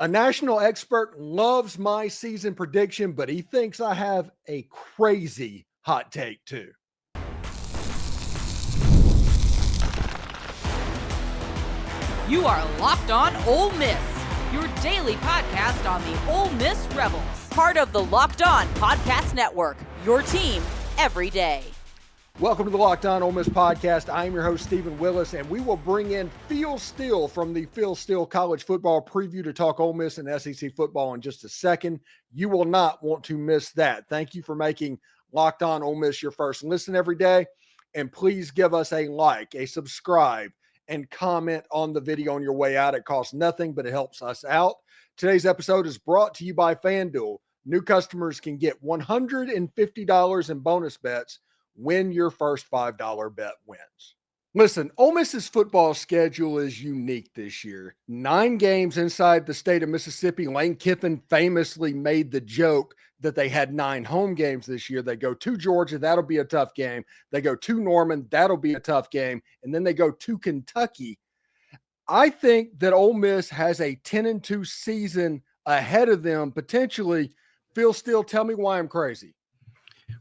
A national expert loves my season prediction, but he thinks I have a crazy hot take too. You are Locked On Ole Miss, your daily podcast on the Ole Miss Rebels. Part of the Locked On Podcast Network, your team every day. Welcome to the Locked On Ole Miss podcast. I am your host, Steven Willis, and we will bring in Phil Steele from the Phil Steele College Football Preview to talk Ole Miss and SEC football in just a second. You will not want to miss that. Thank you for making Locked On Ole Miss your first listen every day, and please give us a like, a subscribe, and comment on the video on your way out. It costs nothing, but it helps us out. Today's episode is brought to you by FanDuel. New customers can get $150 in bonus bets when your first $5 bet wins. Listen, Ole Miss's football schedule is unique this year. 9 games inside the state of Mississippi. Lane Kiffin famously made the joke that they had 9 home games this year. They go to Georgia, that'll be a tough game. They go to Norman, that'll be a tough game. And then they go to Kentucky. I think that Ole Miss has a 10-2 season ahead of them, potentially. Phil Steele, tell me why I'm crazy.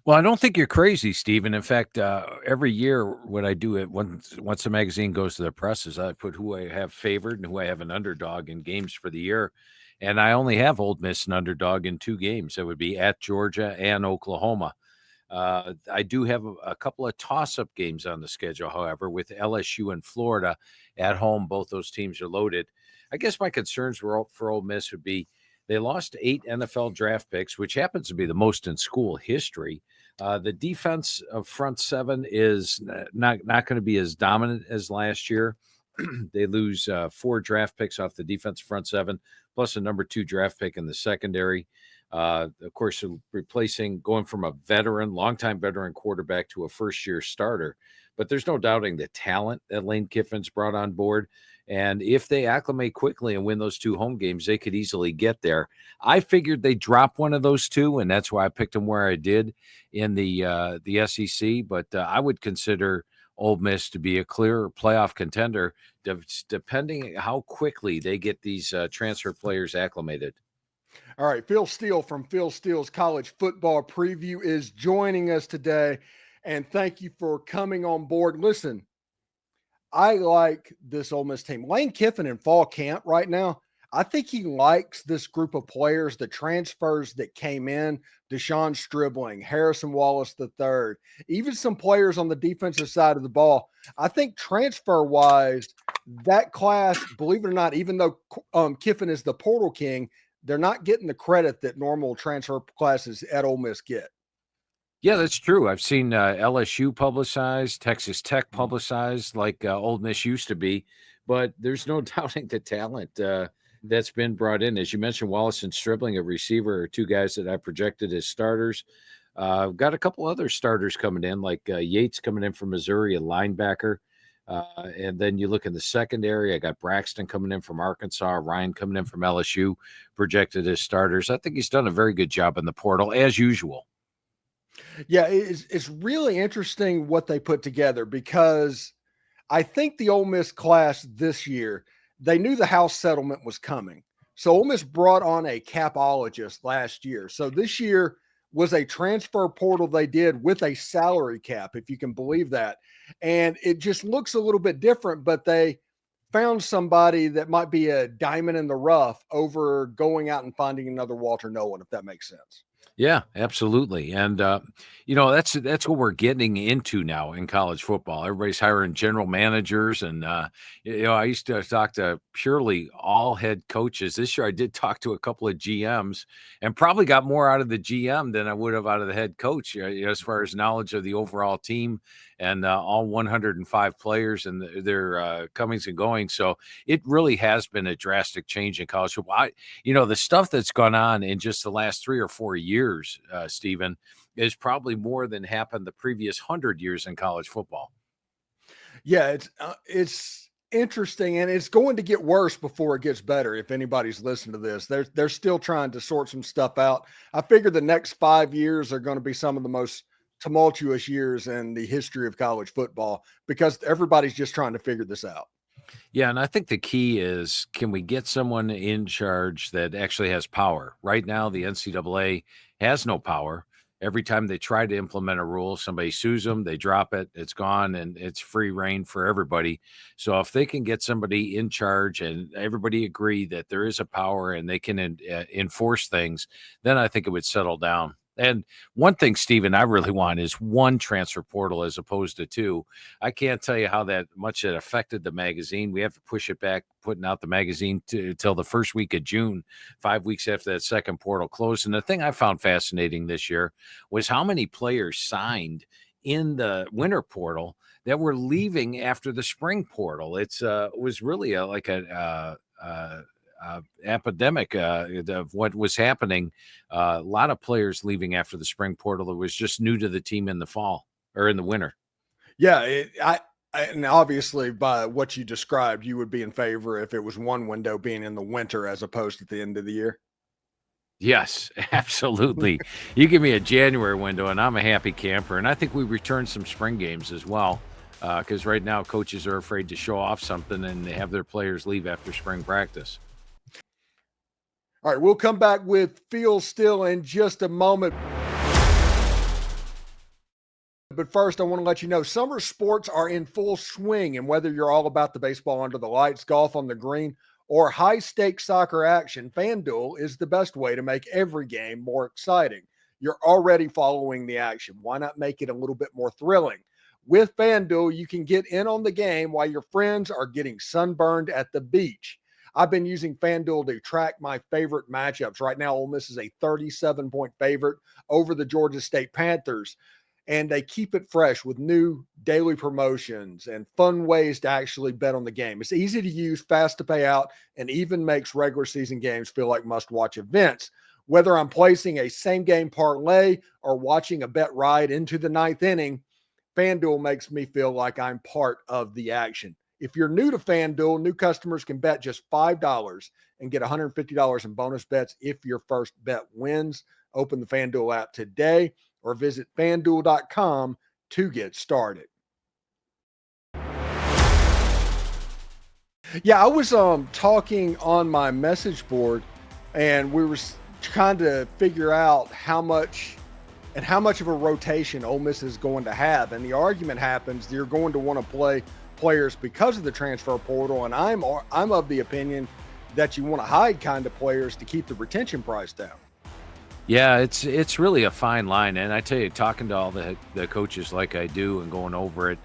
Well, I don't think you're crazy, Steven. In fact, every year when I do it, once the magazine goes to the presses, I put who I have favored and who I have an underdog in games for the year. And I only have Ole Miss an underdog in 2 games. It would be at Georgia and Oklahoma. I do have a couple of toss-up games on the schedule, however, with LSU and Florida at home. Both those teams are loaded. I guess my concerns for Ole Miss would be they lost 8 NFL draft picks, which happens to be the most in school history. The defense of front 7 is not going to be as dominant as last year. They lose 4 draft picks off the defense front 7, plus a number 2 draft pick in the secondary. Of course, going from a longtime veteran quarterback to a first-year starter. But there's no doubting the talent that Lane Kiffin's brought on board. And if they acclimate quickly and win those 2 home games, they could easily get there. I figured they'd drop one of those 2, and that's why I picked them where I did in the SEC. But I would consider Ole Miss to be a clear playoff contender, depending how quickly they get these transfer players acclimated. All right, Phil Steele from Phil Steele's College Football Preview is joining us today, and thank you for coming on board. Listen, I like this Ole Miss team. Lane Kiffin in fall camp right now, I think he likes this group of players, the transfers that came in, Deshaun Stribling, Harrison Wallace III, even some players on the defensive side of the ball. I think transfer-wise, that class, believe it or not, even though Kiffin is the portal king, they're not getting the credit that normal transfer classes at Ole Miss get. Yeah, that's true. I've seen LSU publicized, Texas Tech publicized like Ole Miss used to be, but there's no doubting the talent that's been brought in. As you mentioned, Wallace and Stribling, a receiver, are 2 guys that I projected as starters. Got a couple other starters coming in, like Yates coming in from Missouri, a linebacker. And then you look in the secondary, I got Braxton coming in from Arkansas, Ryan coming in from LSU, projected as starters. I think he's done a very good job in the portal, as usual. Yeah, it's really interesting what they put together, because I think the Ole Miss class this year, they knew the house settlement was coming. So Ole Miss brought on a capologist last year. So this year was a transfer portal they did with a salary cap, if you can believe that. And it just looks a little bit different, but they found somebody that might be a diamond in the rough over going out and finding another Walter Nolan, if that makes sense. Yeah, absolutely. And, that's what we're getting into now in college football. Everybody's hiring general managers. And, I used to talk to purely all head coaches. This year I did talk to a couple of GMs and probably got more out of the GM than I would have out of the head coach, as far as knowledge of the overall team and all 105 players and their comings and goings. So it really has been a drastic change in college football. The stuff that's gone on in just the last 3 or 4 years, Stephen, is probably more than happened the previous 100 years in college football. Yeah, it's interesting, and it's going to get worse before it gets better. If anybody's listening to this, they're still trying to sort some stuff out. I figure the next 5 years are going to be some of the most tumultuous years in the history of college football, because everybody's just trying to figure this out. Yeah, and I think the key is, can we get someone in charge that actually has power? Right now, the NCAA has no power. Every time they try to implement a rule, somebody sues them, they drop it, it's gone, and it's free reign for everybody. So if they can get somebody in charge and everybody agree that there is a power and they can enforce things, then I think it would settle down. And one thing, Steven, I really want is one transfer portal as opposed to two. I can't tell you how that much it affected the magazine. We have to push it back, putting out the magazine till the first week of June, 5 weeks after that second portal closed. And the thing I found fascinating this year was how many players signed in the winter portal that were leaving after the spring portal. It was really like a epidemic of what was happening. A lot of players leaving after the spring portal that was just new to the team in the fall or in the winter. Yeah, and obviously by what you described, you would be in favor if it was one window being in the winter as opposed to the end of the year. Yes, absolutely. You give me a January window and I'm a happy camper. And I think we return some spring games as well, because right now coaches are afraid to show off something and they have their players leave after spring practice. All right, we'll come back with Phil Steele in just a moment. But first, I want to let you know summer sports are in full swing, and whether you're all about the baseball under the lights, golf on the green, or high-stakes soccer action, FanDuel is the best way to make every game more exciting. You're already following the action. Why not make it a little bit more thrilling? With FanDuel, you can get in on the game while your friends are getting sunburned at the beach. I've been using FanDuel to track my favorite matchups. Right now, Ole Miss is a 37-point favorite over the Georgia State Panthers, and they keep it fresh with new daily promotions and fun ways to actually bet on the game. It's easy to use, fast to pay out, and even makes regular season games feel like must-watch events. Whether I'm placing a same-game parlay or watching a bet ride into the ninth inning, FanDuel makes me feel like I'm part of the action. If you're new to FanDuel, new customers can bet just $5 and get $150 in bonus bets if your first bet wins. Open the FanDuel app today or visit FanDuel.com to get started. Yeah, I was talking on my message board, and we were trying to figure out how much of a rotation Ole Miss is going to have. And the argument happens, you're going to want to play players because of the transfer portal, and I'm of the opinion that you want to hide kind of players to keep the retention price down. Yeah, it's really a fine line. And I tell you, talking to all the coaches like I do and going over it,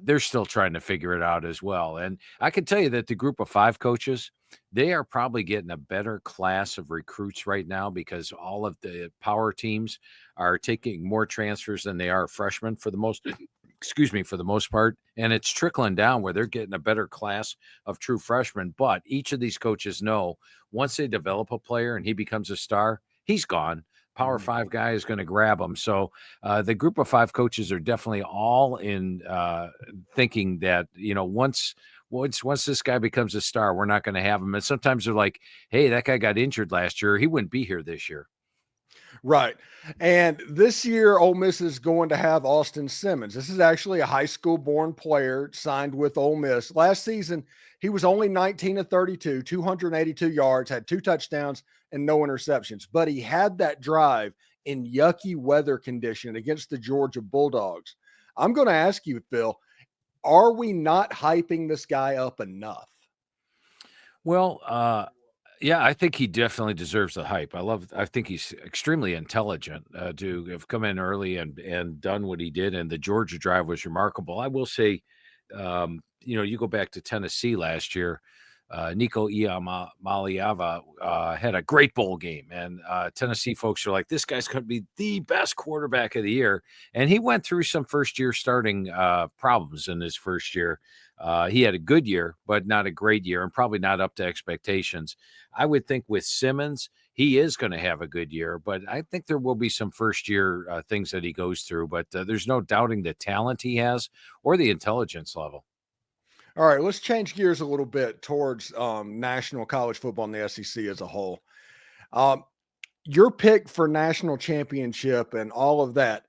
they're still trying to figure it out as well. And I can tell you that the group of 5 coaches, they are probably getting a better class of recruits right now because all of the power teams are taking more transfers than they are freshmen for the most part. And it's trickling down where they're getting a better class of true freshmen. But each of these coaches know once they develop a player and he becomes a star, he's gone. Power 5 guy is going to grab him. So the group of 5 coaches are definitely all in thinking that, once this guy becomes a star, we're not going to have him. And sometimes they're like, hey, that guy got injured last year. He wouldn't be here this year. Right. And this year, Ole Miss is going to have Austin Simmons. This is actually a high school born player signed with Ole Miss. Last season, he was only 19 of 32, 282 yards, had 2 touchdowns and no interceptions. But he had that drive in yucky weather condition against the Georgia Bulldogs. I'm going to ask you, Phil, are we not hyping this guy up enough? Well, yeah, I think he definitely deserves the hype. I think he's extremely intelligent to have come in early and done what he did. And the Georgia drive was remarkable. I will say, you go back to Tennessee last year, Nico Iamaleava had a great bowl game. And Tennessee folks are like, this guy's going to be the best quarterback of the year. And he went through some first-year starting problems in his first year. He had a good year, but not a great year and probably not up to expectations. I would think with Simmons, he is going to have a good year, but I think there will be some first-year things that he goes through. But there's no doubting the talent he has or the intelligence level. All right, let's change gears a little bit towards national college football and the SEC as a whole. Your pick for national championship and all of that,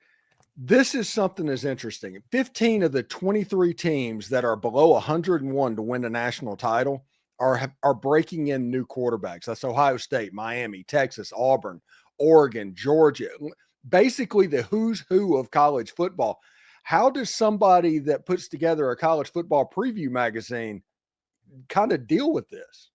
This is something that's interesting. 15 of the 23 teams that are below 101 to win the national title are breaking in new quarterbacks. That's Ohio State, Miami, Texas, Auburn, Oregon, Georgia, basically the who's who of college football. How does somebody that puts together a college football preview magazine kind of deal with this?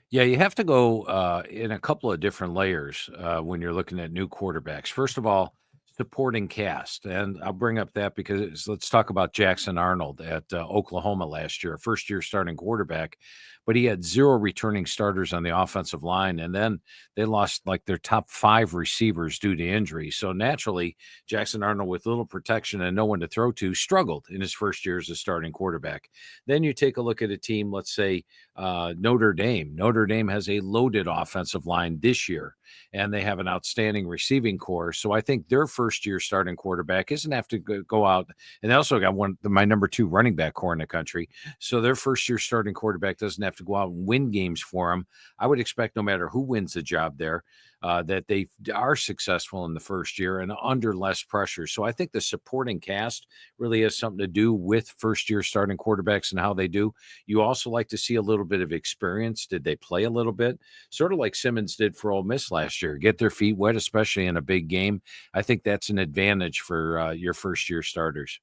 Yeah, you have to go in a couple of different layers when you're looking at new quarterbacks. First of all, supporting cast. And I'll bring up that because let's talk about Jackson Arnold at Oklahoma last year, first year starting quarterback, but he had 0 returning starters on the offensive line. And then they lost like their top 5 receivers due to injury. So naturally, Jackson Arnold, with little protection and no one to throw to, struggled in his first year as a starting quarterback. Then you take a look at a team, let's say Notre Dame. Notre Dame has a loaded offensive line this year, and they have an outstanding receiving core. So I think their first year starting quarterback isn't have to go out. And they also got my number 2 running back core in the country. So their first year starting quarterback doesn't have to go out and win games for them. I would expect no matter who wins the job there, that they are successful in the first year and under less pressure. So I think the supporting cast really has something to do with first year starting quarterbacks and how they do. You also like to see a little bit of experience. Did they play a little bit? Sort of like Simmons did for Ole Miss last year. Get their feet wet, especially in a big game. I think that's an advantage for your first year starters.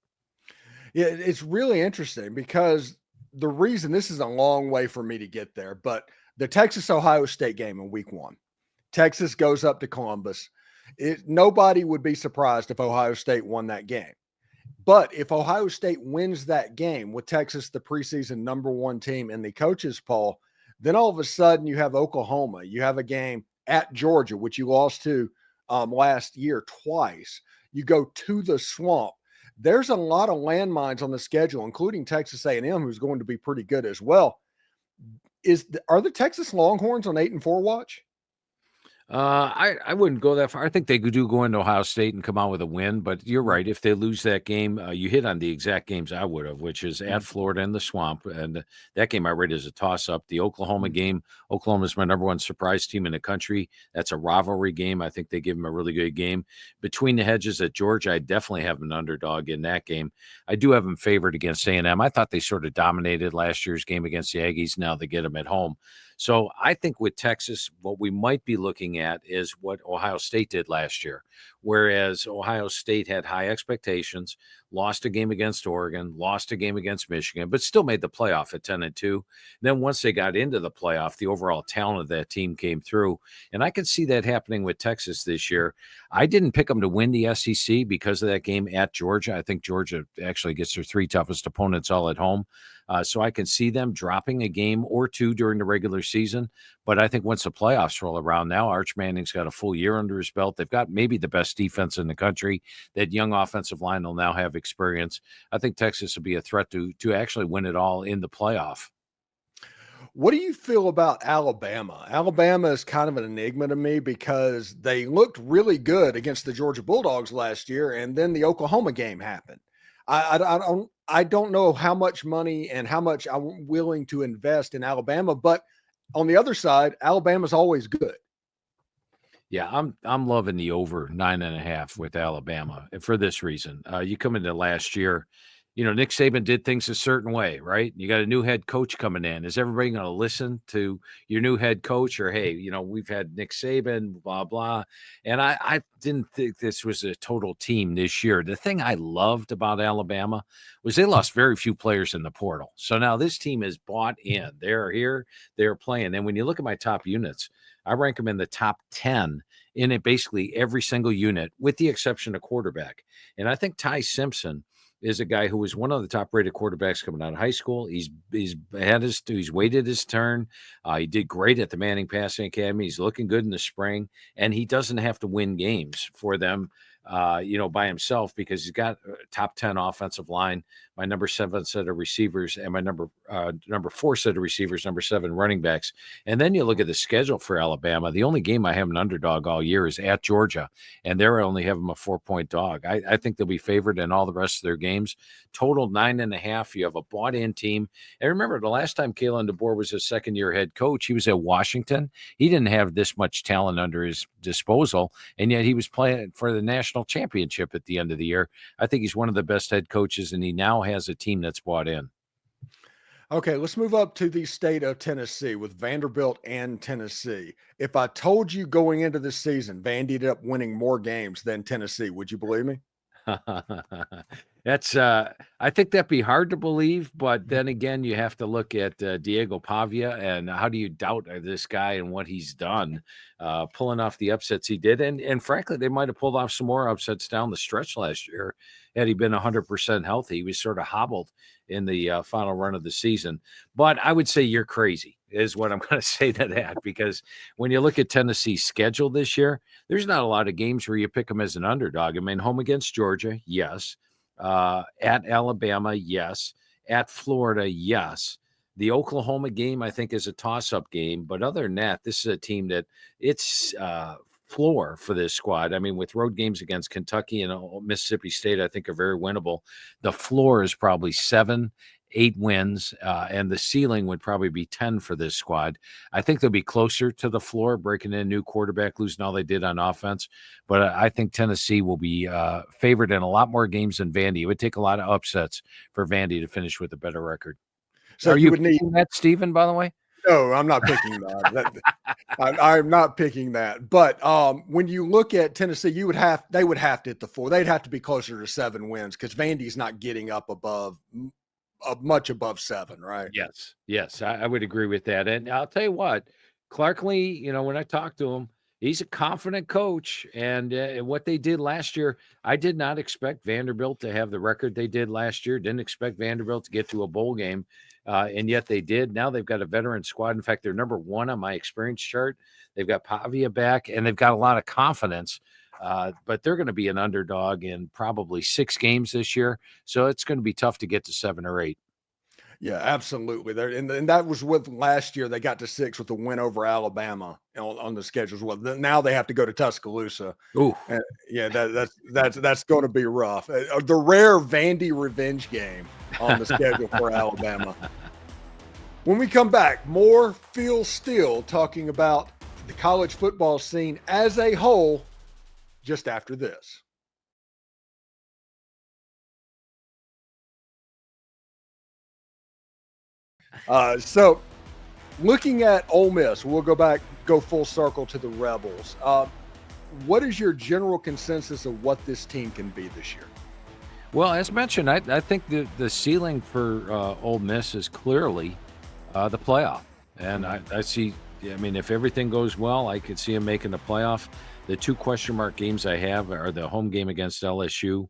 Yeah, it's really interesting because the reason, this is a long way for me to get there, but the Texas-Ohio State game in week 1, Texas goes up to Columbus. Nobody would be surprised if Ohio State won that game. But if Ohio State wins that game with Texas, the preseason number 1 team in the coaches poll, then all of a sudden you have Oklahoma. You have a game at Georgia, which you lost to last year twice. You go to the Swamp. There's a lot of landmines on the schedule, including Texas A&M, who's going to be pretty good as well. Are the Texas Longhorns on 8-4 watch? I wouldn't go that far. I think they do go into Ohio State and come out with a win, but you're right. If they lose that game, you hit on the exact games I would have, which is at Florida and the Swamp. And that game I rate as a toss-up. The Oklahoma game, Oklahoma is my number 1 surprise team in the country. That's a rivalry game. I think they give them a really good game. Between the hedges at Georgia, I definitely have an underdog in that game. I do have them favored against A&M. I thought they sort of dominated last year's game against the Aggies. Now they get them at home. So I think with Texas, what we might be looking at is what Ohio State did last year, whereas Ohio State had high expectations, lost a game against Oregon, lost a game against Michigan, but still made the playoff at 10-2. Then once they got into the playoff, the overall talent of that team came through. And I could see that happening with Texas this year. I didn't pick them to win the SEC because of that game at Georgia. I think Georgia actually gets their 3 toughest opponents all at home. So I can see them dropping a game or 2 during the regular season. But I think once the playoffs roll around now, Arch Manning's got a full year under his belt. They've got maybe the best defense in the country. That young offensive line will now have experience. I think Texas will be a threat to actually win it all in the playoff. What do you feel about Alabama? Alabama is kind of an enigma to me because they looked really good against the Georgia Bulldogs last year, and then the Oklahoma game happened. I don't know how much money and how much I'm willing to invest in Alabama, but on the other side, Alabama's always good. Yeah, I'm loving the over 9.5 with Alabama for this reason. You come into last year, Nick Saban did things a certain way, right? You got a new head coach coming in. Is everybody going to listen to your new head coach? Or, hey, we've had Nick Saban, blah, blah. And I didn't think this was a total team this year. The thing I loved about Alabama was they lost very few players in the portal. So now this team is bought in. They're here. They're playing. And when you look at my top units, I rank them in the top 10 in it, basically every single unit, with the exception of quarterback. And I think Ty Simpson is a guy who was one of the top-rated quarterbacks coming out of high school. He's waited his turn. He did great at the Manning Passing Academy. He's looking good in the spring, and he doesn't have to win games for them, by himself, because he's got a top 10 offensive line, my number 7 set of receivers, and my number 4 set of receivers, number 7 running backs. And then you look at the schedule for Alabama. The only game I have an underdog all year is at Georgia, and there I only have them a 4-point dog. I think they'll be favored in all the rest of their games. Total 9.5. You have a bought-in team. And remember, the last time Kalen DeBoer was a second-year head coach, he was at Washington. He didn't have this much talent under his disposal, and yet he was playing for the national national championship at the end of the year. I think he's one of the best head coaches, and he now has a team that's bought in. Okay, let's move up to the state of Tennessee with Vanderbilt and Tennessee. If I told you going into the season, Vandy ended up winning more games than Tennessee, would you believe me? That's I think that'd be hard to believe, but then again, you have to look at Diego Pavia, and how do you doubt this guy and what he's done, pulling off the upsets he did, and frankly, they might have pulled off some more upsets down the stretch last year had he been 100% healthy. He was sort of hobbled in the final run of the season, but I would say you're crazy is what I'm going to say to that, because when you look at Tennessee's schedule this year, there's not a lot of games where you pick them as an underdog. I mean, home against Georgia, yes. At Alabama, yes. At Florida, yes. The Oklahoma game, I think, is a toss-up game. But other than that, this is a team that it's floor for this squad. I mean, with road games against Kentucky and Mississippi State, I think are very winnable. The floor is probably 7-8 wins, and the ceiling would probably be 10 for this squad. I think they'll be closer to the floor, breaking in a new quarterback, losing all they did on offense. But I think Tennessee will be favored in a lot more games than Vandy. It would take a lot of upsets for Vandy to finish with a better record. So are you picking that, Steven, by the way? No, I'm not picking that. I'm not picking that. But when you look at Tennessee, they would have to hit the floor. They'd have to be closer to 7 wins because Vandy's not getting up much above 7, right? Yes, I would agree with that. And I'll tell you what, Clark Lee, when I talked to him, he's a confident coach. And what they did last year, I did not expect Vanderbilt to have the record they did last year. Didn't expect Vanderbilt to get to a bowl game. And yet they did. Now they've got a veteran squad. In fact, they're number 1 on my experience chart. They've got Pavia back, and they've got a lot of confidence. But they're going to be an underdog in probably 6 games this year. So it's going to be tough to get to 7 or 8. Yeah, absolutely. And that was with last year. They got to 6 with the win over Alabama on the schedule as well. Now they have to go to Tuscaloosa. Ooh, yeah, that's going to be rough. The rare Vandy revenge game on the schedule for Alabama. When we come back, more Phil Steele talking about the college football scene as a whole just after this. So looking at Ole Miss, we'll go full circle to the Rebels. What is your general consensus of what this team can be this year? Well, as mentioned, I think the ceiling for Ole Miss is clearly the playoff. And I see, if everything goes well, I could see them making the playoff. The 2 question mark games I have are the home game against LSU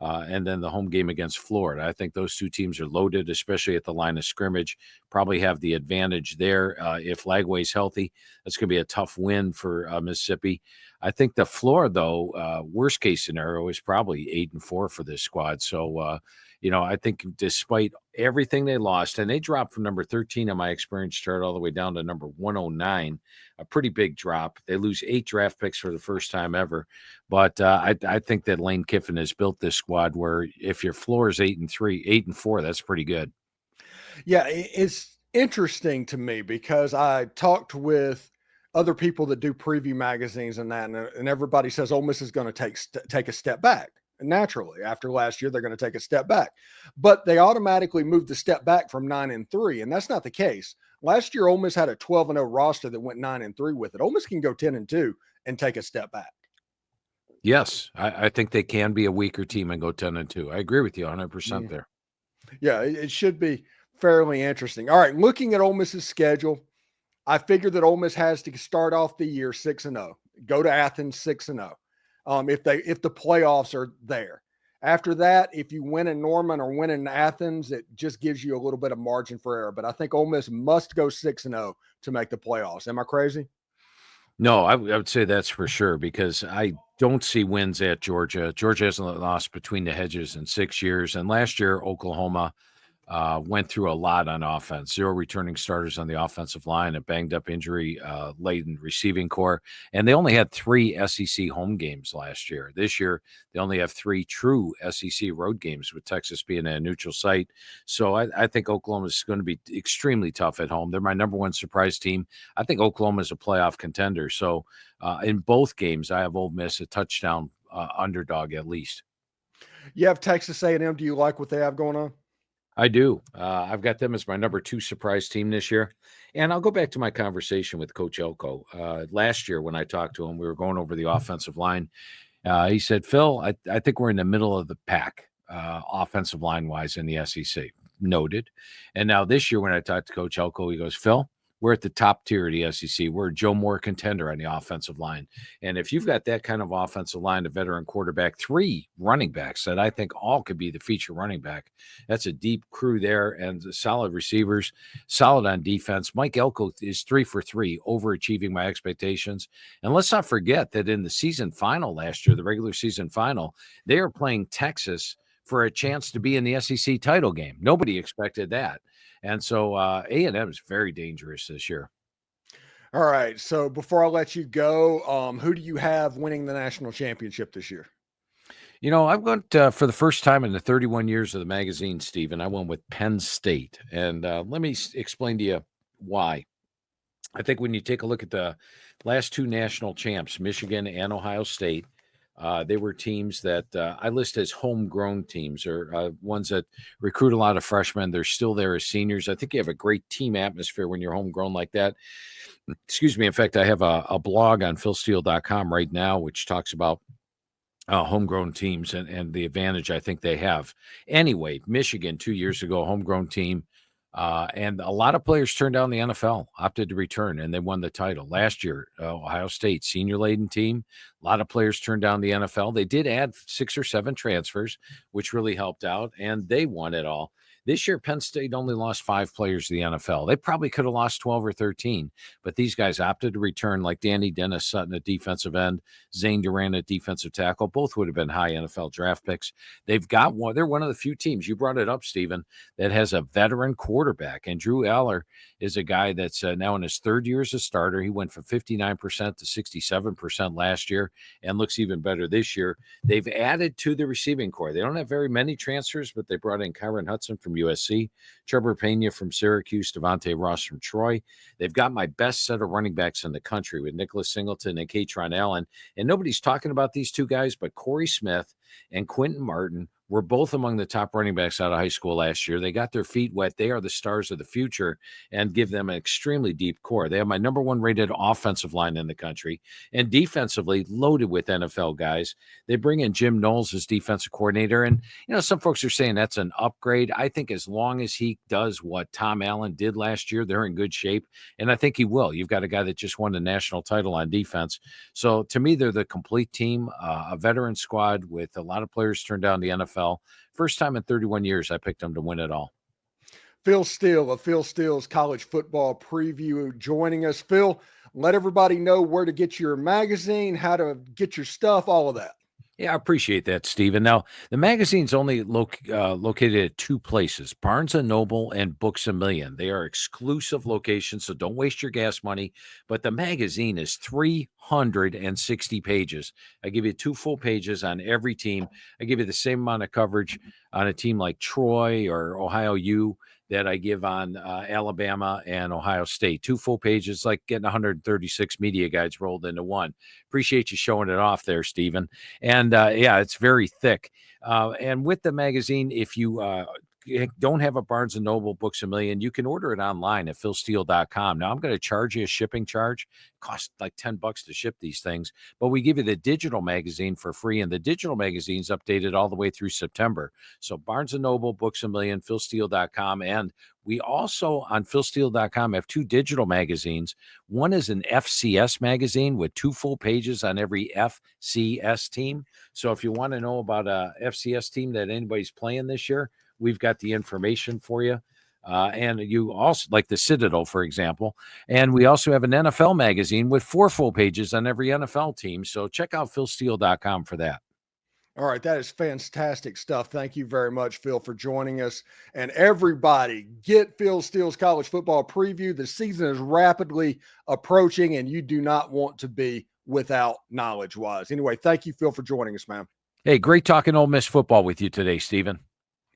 and then the home game against Florida. I think those 2 teams are loaded, especially at the line of scrimmage, probably have the advantage there. If Lagway's healthy, that's going to be a tough win for Mississippi. I think the floor, though, worst case scenario is probably 8-4 for this squad. So, I think despite everything they lost, and they dropped from number 13 on my experience chart all the way down to number 109, a pretty big drop. They lose 8 draft picks for the first time ever. But I think that Lane Kiffin has built this squad where if your floor is 8-4, that's pretty good. Yeah, it's interesting to me because I talked with other people that do preview magazines and that, and everybody says Ole Miss is going to take a step back. Naturally, after last year, they're going to take a step back, but they automatically moved the step back from 9-3, and that's not the case. Last year, Ole Miss had a 12-0 roster that went 9-3 with it. Ole Miss can go 10-2 and take a step back. Yes, I think they can be a weaker team and go 10-2. I agree with you 100% there. Yeah, it should be fairly interesting. All right, looking at Ole Miss's schedule, I figured that Ole Miss has to start off the year 6-0, go to Athens 6-0. If the playoffs are there. After that, if you win in Norman or win in Athens, it just gives you a little bit of margin for error. But I think Ole Miss must go 6-0 to make the playoffs. Am I crazy? No, I would say that's for sure, because I don't see wins at Georgia. Georgia hasn't lost between the hedges in 6 years. And last year, Oklahoma went through a lot on offense. 0 returning starters on the offensive line, a banged-up injury-laden receiving core. And they only had 3 SEC home games last year. This year, they only have 3 true SEC road games, with Texas being a neutral site. So I think Oklahoma is going to be extremely tough at home. They're my number 1 surprise team. I think Oklahoma is a playoff contender. So in both games, I have Ole Miss a touchdown underdog at least. You have Texas A&M. Do you like what they have going on? I do. I've got them as my number 2 surprise team this year. And I'll go back to my conversation with Coach Elko. Last year when I talked to him, we were going over the offensive line. He said, Phil, I think we're in the middle of the pack, offensive line-wise in the SEC. Noted. And now this year when I talked to Coach Elko, he goes, Phil, we're at the top tier of the SEC. We're a Joe Moore contender on the offensive line. And if you've got that kind of offensive line, a veteran quarterback, 3 running backs that I think all could be the feature running back, that's a deep crew there and solid receivers, solid on defense. Mike Elko is 3 for 3, overachieving my expectations. And let's not forget that in the season final last year, the regular season final, they are playing Texas for a chance to be in the SEC title game. Nobody expected that. And so A&M is very dangerous this year. All right. So before I let you go, who do you have winning the national championship this year? You know, I went for the first time in the 31 years of the magazine, Steven, I went with Penn State. And let me explain to you why. I think when you take a look at the last 2 national champs, Michigan and Ohio State, they were teams that I list as homegrown teams, or ones that recruit a lot of freshmen. They're still there as seniors. I think you have a great team atmosphere when you're homegrown like that. Excuse me. In fact, I have a blog on philsteele.com right now, which talks about homegrown teams and the advantage I think they have. Anyway, Michigan 2 years ago, homegrown team. And a lot of players turned down the NFL, opted to return, and they won the title. Last year, Ohio State, senior-laden team. A lot of players turned down the NFL. They did add 6 or 7 transfers, which really helped out, and they won it all. This year, Penn State only lost 5 players to the NFL. They probably could have lost 12 or 13, but these guys opted to return, like Danny Dennis Sutton at defensive end, Zane Duran at defensive tackle. Both would have been high NFL draft picks. They've got one. They're one of the few teams, you brought it up, Steven, that has a veteran quarterback. And Drew Aller is a guy that's now in his 3rd year as a starter. He went from 59% to 67% last year and looks even better this year. They've added to the receiving core. They don't have very many transfers, but they brought in Kyron Hudson from USC, Trevor Pena from Syracuse, Devontae Ross from Troy. They've got my best set of running backs in the country with Nicholas Singleton and Katron Allen. And nobody's talking about these 2 guys, but Corey Smith and Quentin Martin were both among the top running backs out of high school last year. They got their feet wet. They are the stars of the future and give them an extremely deep core. They have my number 1 rated offensive line in the country, and defensively loaded with NFL guys. They bring in Jim Knowles as defensive coordinator. And, you know, some folks are saying that's an upgrade. I think as long as he does what Tom Allen did last year, they're in good shape. And I think he will. You've got a guy that just won the national title on defense. So to me, they're the complete team, a veteran squad with a lot of players turned down the NFL. First time in 31 years I picked them to win it all. Phil Steele of Phil Steele's college football preview joining us. Phil, let everybody know where to get your magazine, how to get your stuff, all of that. Yeah, I appreciate that, Steven. Now, the magazine's only located at 2 places, Barnes & Noble and Books A Million. They are exclusive locations, so don't waste your gas money. But the magazine is 360 pages. I give you 2 full pages on every team. I give you the same amount of coverage on a team like Troy or Ohio U that I give on Alabama and Ohio State. 2 full pages, like getting 136 media guides rolled into one. Appreciate you showing it off there, Steven. And yeah, it's very thick. And with the magazine, if you don't have a Barnes & Noble Books A Million, you can order it online at philsteele.com. Now, I'm going to charge you a shipping charge. It costs like $10 to ship these things, but we give you the digital magazine for free, and the digital magazine's updated all the way through September. So Barnes & Noble, Books A Million, philsteele.com, and we also on philsteele.com have 2 digital magazines. One is an FCS magazine with 2 full pages on every FCS team. So if you want to know about a FCS team that anybody's playing this year, we've got the information for you. And you also, like the Citadel, for example. And we also have an NFL magazine with 4 full pages on every NFL team. So check out philsteele.com for that. All right, that is fantastic stuff. Thank you very much, Phil, for joining us. And everybody, get Phil Steele's college football preview. The season is rapidly approaching, and you do not want to be without knowledge-wise. Anyway, thank you, Phil, for joining us, man. Hey, great talking Ole Miss football with you today, Steven.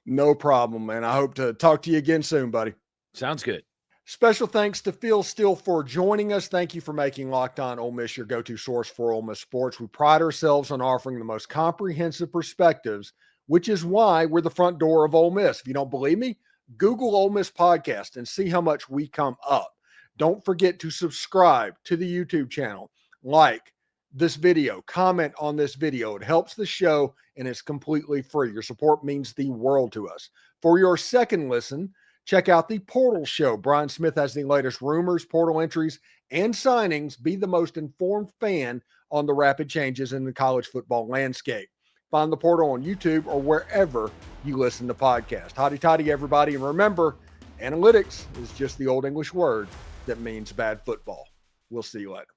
No problem, man. I hope to talk to you again soon, buddy. Sounds good. Special thanks to Phil Steele for joining us. Thank you for making Locked On Ole Miss your go-to source for Ole Miss sports. We pride ourselves on offering the most comprehensive perspectives, which is why we're the front door of Ole Miss. If you don't believe me, Google Ole Miss Podcast and see how much we come up. Don't forget to subscribe to the YouTube channel, like this video, comment on this video. It helps the show and it's completely free. Your support means the world to us. For your second listen, check out the Portal Show. Brian Smith has the latest rumors, portal entries, and signings. Be the most informed fan on the rapid changes in the college football landscape. Find the Portal on YouTube or wherever you listen to podcasts. Hotty toddy, everybody. And remember, analytics is just the old English word that means bad football. We'll see you later.